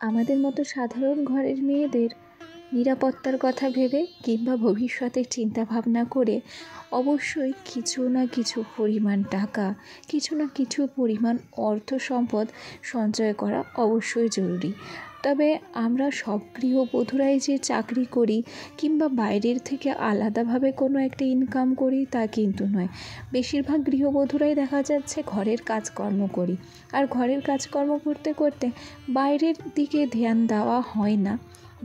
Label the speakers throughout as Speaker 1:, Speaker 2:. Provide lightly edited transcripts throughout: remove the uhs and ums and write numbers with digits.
Speaker 1: আমাদের মতো সাধারণ ঘরের মেয়েদের নিরাপত্তার কথা ভেবে কিংবা ভবিষ্যতের চিন্তা ভাবনা করে অবশ্যই কিছু না কিছু পরিমাণ টাকা, কিছু না কিছু পরিমাণ অর্থ সম্পদ সঞ্চয় করা অবশ্যই জরুরি। তবে আমরা সব গৃহবধূরাই যে চাকরি করি কিংবা বাইরের থেকে আলাদাভাবে কোনো একটা ইনকাম করি তা কিন্তু নয়। বেশিরভাগ গৃহবধূরাই দেখা যাচ্ছে ঘরের কাজকর্ম করি, আর ঘরের কাজকর্ম করতে করতে বাইরের দিকে ধ্যান দেওয়া হয় না।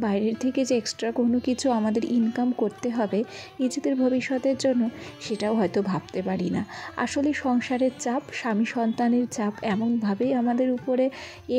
Speaker 1: বাইরের থেকে যে এক্সট্রা কোনো কিছু আমাদের ইনকাম করতে হবে নিজেদের ভবিষ্যতের জন্য, সেটাও হয়তো ভাবতে পারি না। আসলে সংসারের চাপ, স্বামী সন্তানের চাপ এমনভাবেই আমাদের উপরে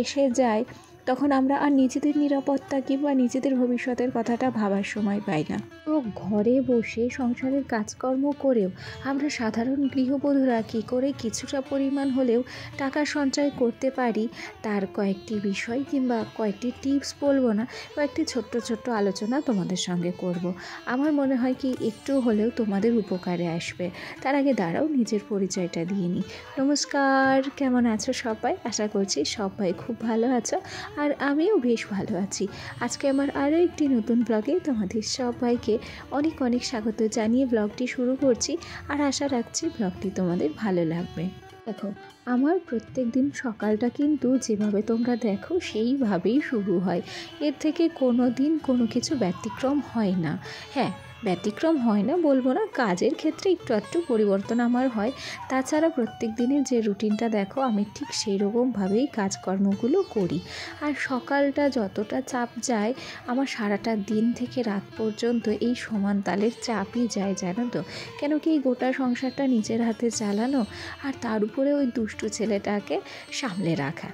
Speaker 1: এসে যায়, তখন আমরা আর নিজেদের নিরাপত্তা কিংবা নিজেদের ভবিষ্যতের কথাটা ভাবার সময় পাই না। তো ঘরে বসে সংসারের কাজকর্ম করেও আমরা সাধারণ গৃহবধূরা কী করে কিছুটা পরিমাণ হলেও টাকা সঞ্চয় করতে পারি, তার কয়েকটি বিষয় কিংবা কয়েকটি টিপস বলবো না, কয়েকটি ছোট্ট ছোট্ট আলোচনা তোমাদের সঙ্গে করব। আমার মনে হয় কি একটু হলেও তোমাদের উপকারে আসবে। তার আগে দাঁড়াও নিজের পরিচয়টা দিয়ে নিই। নমস্কার, কেমন আছো সবাই? আশা করছি সবাই খুব ভালো আছো, আর আমিও বেশ ভালো আছি। আজকে আমার আরও একটি নতুন ব্লগে তোমাদের সবাইকে অনেক অনেক স্বাগত জানিয়ে ব্লগটি শুরু করছি, আর আশা রাখছি ব্লগটি তোমাদের ভালো লাগবে। দেখো, আমার প্রত্যেক দিন সকালটা কিন্তু যেভাবে তোমরা দেখো সেইভাবেই শুরু হয়। এর থেকে কোনো দিন কোনো কিছু ব্যতিক্রম হয় না। হ্যাঁ, ব্যতিক্রম হয় না বলবো না, কাজের ক্ষেত্রে একটু একটু পরিবর্তন আমার হয়। তাছাড়া প্রত্যেক দিনের যে রুটিনটা দেখো, আমি ঠিক সেই রকমভাবেই কাজকর্মগুলো করি। আর সকালটা যতটা চাপ যায়, আমার সারাটা দিন থেকে রাত পর্যন্ত এই সমান তালের চাপই যায়, জানো তো। কেন কি এই গোটা সংসারটা নিজের হাতে চালানো, আর তার উপরে ওই দুষ্টু ছেলেটাকে সামলে রাখা।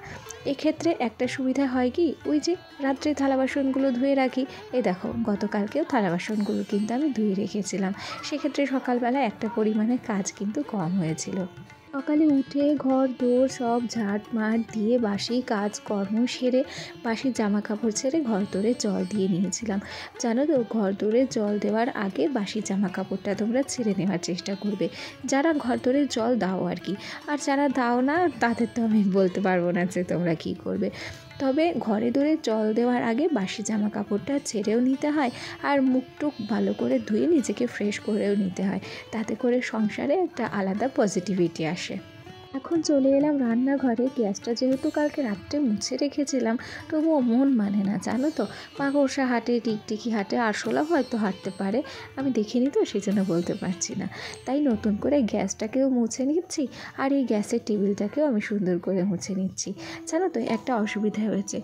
Speaker 1: এক্ষেত্রে একটা সুবিধা হয় কি, ওই যে রাত্রে থালা বাসনগুলো ধুয়ে রাখি, এই দেখো গতকালকেও থালা বাসনগুলো কিন্তু আমি ধুয়ে রেখেছিলাম। সেক্ষেত্রে সকালবেলা একটা পরিমাণে কাজ কিন্তু কম হয়েছিল। সকালে উঠে ঘর দোর সব ঝাঁট মাট দিয়ে বাসি কাজকর্ম সেরে বাসি জামা কাপড় ছেড়ে ঘর দোরে জল দিয়ে নিয়েছিলাম। জানো তো, ঘর দোরে জল দেওয়ার আগে বাসি জামা কাপড়টা তোমরা ছেড়ে নেওয়ার চেষ্টা করবে, যারা ঘর দোরে জল দাও আর কি। আর যারা দাও না তাদের তো আমি বলতে পারবো না যে তোমরা কী করবে। তবে ঘরে দোরে জল দেওয়ার আগে বাসি জামা কাপড়টা ছেড়েও নিতে হয়, আর মুখ টুক ভালো করে ধুয়ে নিজেকে ফ্রেশ করেও নিতে হয়। তাতে করে সংসারে একটা আলাদা পজিটিভিটি আসে। এখন চলে এলাম রান্নাঘরে। গ্যাসটা যেহেতু কালকে রাত্রে মুছে রেখেছিলাম, তবুও মন মানে না, জানো তো। মাকড়সা হাঁটে, টিকটিকি হাঁটে, আরশোলা হয়তো হাঁটতে পারে, আমি দেখিনি তো সেই জন্য বলতে পারছি না। তাই নতুন করে গ্যাসটাকেও মুছে নিচ্ছি, আর এই গ্যাসের টেবিলটাকেও আমি সুন্দর করে মুছে নিচ্ছি। জানো তো, একটা অসুবিধা হয়েছে।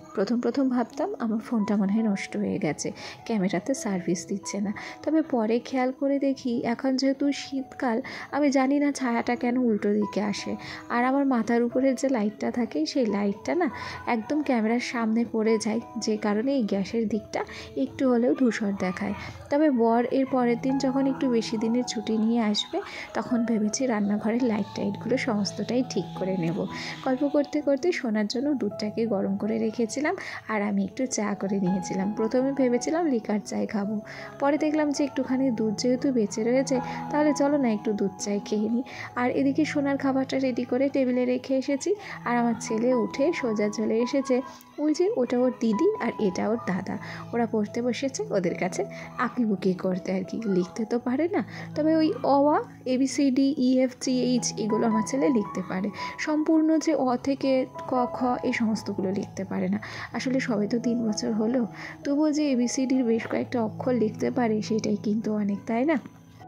Speaker 1: প্রথম ভাবতাম আমার ফোনটা মনে হয় নষ্ট হয়ে গেছে, ক্যামেরাতে সার্ভিস দিচ্ছে না। তবে পরে খেয়াল করে দেখি, এখন যেহেতু শীতকাল, আমি জানি না ছায়াটা কেন উল্টো দিকে আসে, আর আমার মাথার উপরের যে লাইটটা থাকে সেই লাইটটা না একদম ক্যামেরার সামনে পড়ে যায়, যে কারণে এই গ্যাসের দিকটা একটু হলেও ধূসর দেখায়। তবে বর এর পরের দিন যখন একটু বেশি দিনের ছুটি নিয়ে আসবে, তখন ভেবেছি রান্নাঘরের লাইট টাইটগুলো সমস্তটাই ঠিক করে নেব। গল্প করতে করতে শোনার জন্য দুধটাকে গরম করে রেখেছিলাম, আর আমি একটু চা করে নিয়েছিলাম। প্রথমে ভেবেছিলাম লিকার চাই খাবো, পরে দেখলাম যে একটুখানি দুধ যেহেতু বেঁচে রয়েছে, তাহলে চলো না একটু দুধ চাই খেয়ে নিই। আর এদিকে সোনার খাবারটা রেডি করে টেবিলে রেখে এসেছি, আর আমার ছেলে উঠে সোজা চলে এসেছে। ওই যে ওটা ওর দিদি আর এটা ওর দাদা, ওরা পড়তে বসেছে, ওদের কাছে আঁকিবুকি করতে আর কি। লিখতে তো পারে না, তবে ওই অ আ ABCD EFGH এগুলো আমার ছেলে লিখতে পারে। সম্পূর্ণ যে অ থেকে ক খ এই সমস্তগুলো লিখতে পারে না। আসলে সবে তো 3 বছর হলো, তবুও যে ABCDর বেশ কয়েকটা অক্ষর লিখতে পারে সেটাই কিন্তু অনেক, তাই না।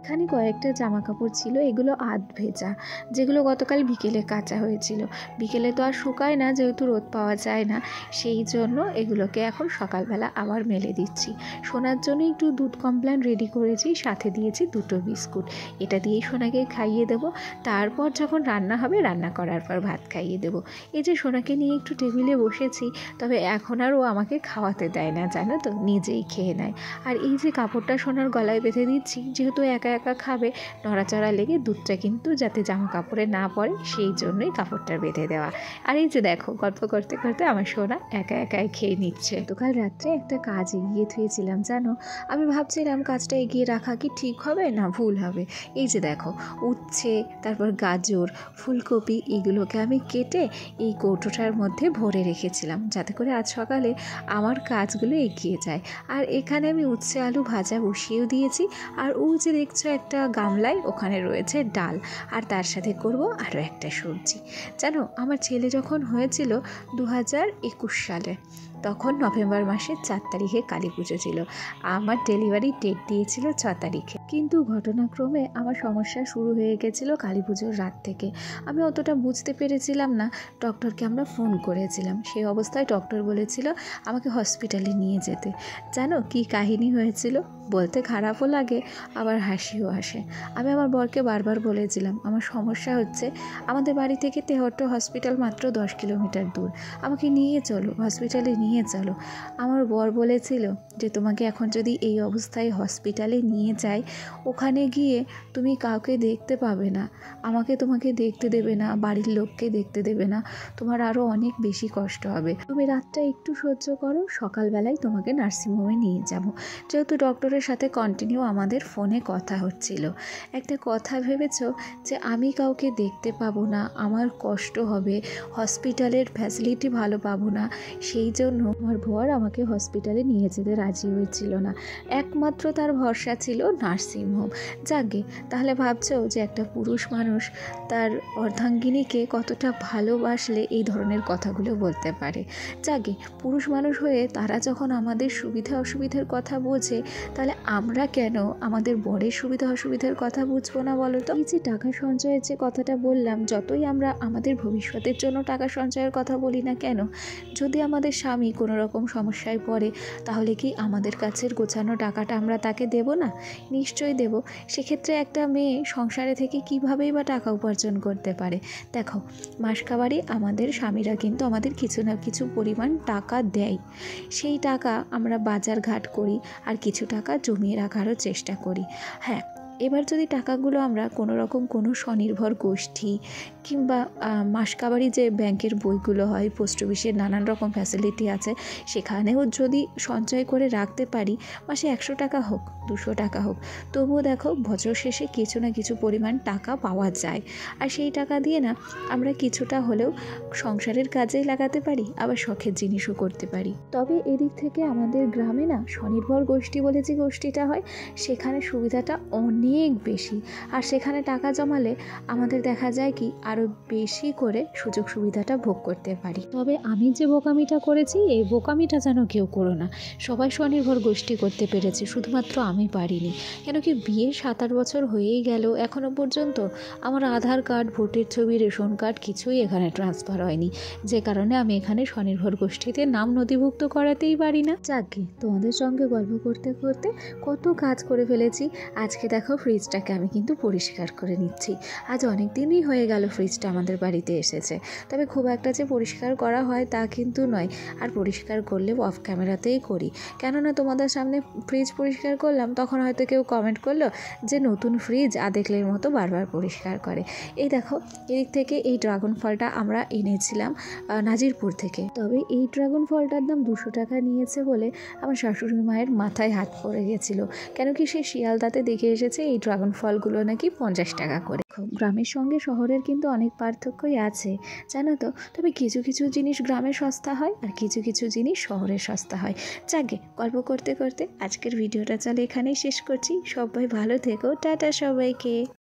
Speaker 1: এখানে কয়েকটা জামা কাপড় ছিল, এগুলো আধ ভেজা, যেগুলো গতকাল বিকেলে কাচা হয়েছিল। বিকেলে তো আর শুকায় না, যেহেতু রোদ পাওয়া যায় না, সেই জন্য এগুলোকে এখন সকালবেলা আবার মেলে দিচ্ছি। সোনার জন্য একটু দুধ কমপ্ল্যান রেডি করেছি, সাথে দিয়েছি 2টো বিস্কুট। এটা দিয়েই সোনাকে খাইয়ে দেবো। তারপর যখন রান্না হবে, রান্না করার পর ভাত খাইয়ে দেবো। এই যে সোনাকে নিয়ে একটু টেবিলে বসেছি, তবে এখন আর ও আমাকে খাওয়াতে দেয় না, জানো তো, নিজেই খেয়ে নেয়। আর এই যে কাপড়টা সোনার গলায় বেঁধে দিচ্ছি, যেহেতু একা একা খাবে, নড়াচড়া লেগে দুধটা কিন্তু যাতে জামা কাপড়ে না পড়ে সেই জন্যই কাপড়টা বেঁধে দেওয়া। আর এই যে দেখো গল্প করতে করতে আমার সোনা একা একাই খেয়ে নিচ্ছে। তো কাল রাত্রে একটা কাজ এগিয়ে থুয়েছিলাম জানো, আমি ভাবছিলাম কাজটা এগিয়ে রাখা কি ঠিক হবে না ভুল হবে। এই যে দেখো উচ্ছে, তারপর গাজর, ফুলকপি এগুলোকে আমি কেটে এই কৌটোটার মধ্যে ভরে রেখেছিলাম যাতে করে আজ সকালে আমার কাজগুলো এগিয়ে যায়। আর এখানে আমি উচ্ছে আলু ভাজা বসিয়েও দিয়েছি। আর ওই যে দেখছো একটা গামলায় ওখানে রয়েছে ডাল, আর তার সাথে করব আরও একটা সবজি। জানো আমার ছেলে যখন হয়েছিল 2021 সালে, তখন নভেম্বর মাসের 4 তারিখে কালী পুজো ছিল, আমার ডেলিভারি ডেট দিয়েছিল 6 তারিখে। কিন্তু ঘটনাক্রমে আমার সমস্যা শুরু হয়ে গেছিলো কালী পুজোর রাত থেকে। আমি অতটা বুঝতে পেরেছিলাম না, ডক্টরকে আমরা ফোন করেছিলাম। সেই অবস্থায় ডক্টর বলেছিল আমাকে হসপিটালে নিয়ে যেতে। জানো কি কাহিনী হয়েছিল, বলতে খারাপও লাগে আবার হাসিও আসে। আমি আমার বরকে বারবার বলেছিলাম আমার সমস্যা হচ্ছে, আমাদের বাড়ি থেকে তেহট্ট হসপিটাল মাত্র 10 কিলোমিটার দূর, আমাকে নিয়ে চলো হসপিটালে নিয়ে চলো। আমার বর বলেছিল যে তোমাকে এখন যদি এই অবস্থায় হসপিটালে নিয়ে যাই, ওখানে গিয়ে তুমি কাউকে দেখতে পাবে না, আমাকে তোমাকে দেখতে দেবে না, বাড়ির লোককে দেখতে দেবে না, তোমার আরও অনেক বেশি কষ্ট হবে, তুমি রাতটা একটু সহ্য করো, সকালবেলায় তোমাকে নার্সিংহোমে নিয়ে যাব। যেহেতু ডক্টরের সাথে কন্টিনিউ আমাদের ফোনে কথা হচ্ছিল, একটা কথা ভেবেছো যে আমি কাউকে দেখতে পাবো না, আমার কষ্ট হবে, হসপিটালের ফ্যাসিলিটি ভালো পাবো না, সেই জন্য আমার বর আমাকে হসপিটালে নিয়ে যেতে রাজি হয়েছিল না। একমাত্র তার ভরসা ছিল নার্সিংহোম। যাকে তাহলে ভাবছো যে একটা পুরুষ মানুষ তার অর্ধাঙ্গিনীকে কতটা ভালোবাসলে এই ধরনের কথাগুলো বলতে পারে। যাকে পুরুষ মানুষ হয়ে তারা যখন আমাদের সুবিধা অসুবিধার কথা বোঝে, তাহলে আমরা কেন আমাদের বরের সুবিধা অসুবিধার কথা বুঝবো না বলো তো? এই যে টাকা সঞ্চয়ের যে কথাটা বললাম, যতই আমরা আমাদের ভবিষ্যতের জন্য টাকা সঞ্চয়ের কথা বলি না কেন, যদি আমাদের স্বামী কোনো রকম সমস্যায় পড়ে, তাহলে কি আমাদের কাছের গোছানো টাকাটা আমরা তাকে দেব না? নিশ্চয়ই দেব। সেক্ষেত্রে একটা মেয়ে সংসারে থেকে কীভাবেই বা টাকা উপার্জন করতে পারে? দেখো মাসকাবারি আমাদের স্বামীরা কিন্তু আমাদের কিছু না কিছু পরিমাণ টাকা দেয়, সেই টাকা আমরা বাজার ঘাট করি আর কিছু টাকা জমিয়ে রাখারও চেষ্টা করি। হ্যাঁ, এবার যদি টাকাগুলো আমরা কোনো রকম কোনো স্বনির্ভর গোষ্ঠী কিংবা মাসকাবারি যে ব্যাংকের বইগুলো হয়, পোস্ট অফিসের নানান রকম ফ্যাসিলিটি আছে, সেখানেও যদি সঞ্চয় করে রাখতে পারি, মাসে 100 টাকা হোক 200 টাকা হোক, তবুও দেখো বছর শেষে কিছু না কিছু পরিমাণ টাকা পাওয়া যায়। আর সেই টাকা দিয়ে না আমরা কিছুটা হলেও সংসারের কাজে লাগাতে পারি, আবার শখের জিনিসও করতে পারি। তবে এদিক থেকে আমাদের গ্রামে না স্বনির্ভর গোষ্ঠী বলে যে গোষ্ঠীটা হয়, সেখানে সুবিধাটা অনেক বেশি। আর সেখানে টাকা জমালে আমাদের দেখা যায় কি আরও বেশি করে সুযোগ সুবিধাটা ভোগ করতে পারি। তবে আমি যে বোকামিটা করেছি, এই বোকামিটা যেন কেউ করো না। সবাই স্বনির্ভর গোষ্ঠী করতে পেরেছে, শুধুমাত্র আমি পারিনি। কেন কি বিয়ে 7-8 বছর হয়েই গেল, এখনও পর্যন্ত আমার আধার কার্ড, ভোটের ছবি, রেশন কার্ড কিছুই এখানে ট্রান্সফার হয়নি, যে কারণে আমি এখানে স্বনির্ভর গোষ্ঠীতে নাম নথিভুক্ত করাতেই পারি না। যাকে তোমাদের সঙ্গে গল্প করতে করতে কত কাজ করে ফেলেছি। আজকে দেখো ফ্রিজটাকে আমি কিন্তু পরিষ্কার করে নিচ্ছি। আজ অনেক দিনই হয়ে গেল ফ্রিজটা আমাদের বাড়িতে এসেছে, তবে খুব একটা যে পরিষ্কার করা হয় তা কিন্তু নয়। আর পরিষ্কার করলে অফ ক্যামেরাতেই করি, কেননা তোমাদের সামনে ফ্রিজ পরিষ্কার করলাম, তখন হয়তো কেউ কমেন্ট করলো যে নতুন ফ্রিজ আদেকলের মতো বারবার পরিষ্কার করে। এই দেখো এদিক থেকে এই ড্রাগন ফলটা আমরা এনেছিলাম নাজিরপুর থেকে। তবে এই ড্রাগন ফলটার দাম 200 টাকা নিয়েছে বলে আমার শাশুড়ি মায়ের মাথায় হাত পড়ে গেছিলো। কেন কি সে শিয়ালদাতে দেখে এসেছে এই ড্রাগন ফলগুলো নাকি 50 টাকা করে। গ্রামের সঙ্গে শহরের কিন্তু অনেক পার্থক্যই আছে জানো তো। তবে কিছু কিছু জিনিস গ্রামে সস্তা হয় আর কিছু কিছু জিনিস শহরে সস্তা হয়। যাকে গল্প করতে করতে আজকের ভিডিওটা চলে এখানেই শেষ করছি। সবাই ভালো থেকো, টাটা সবাইকে।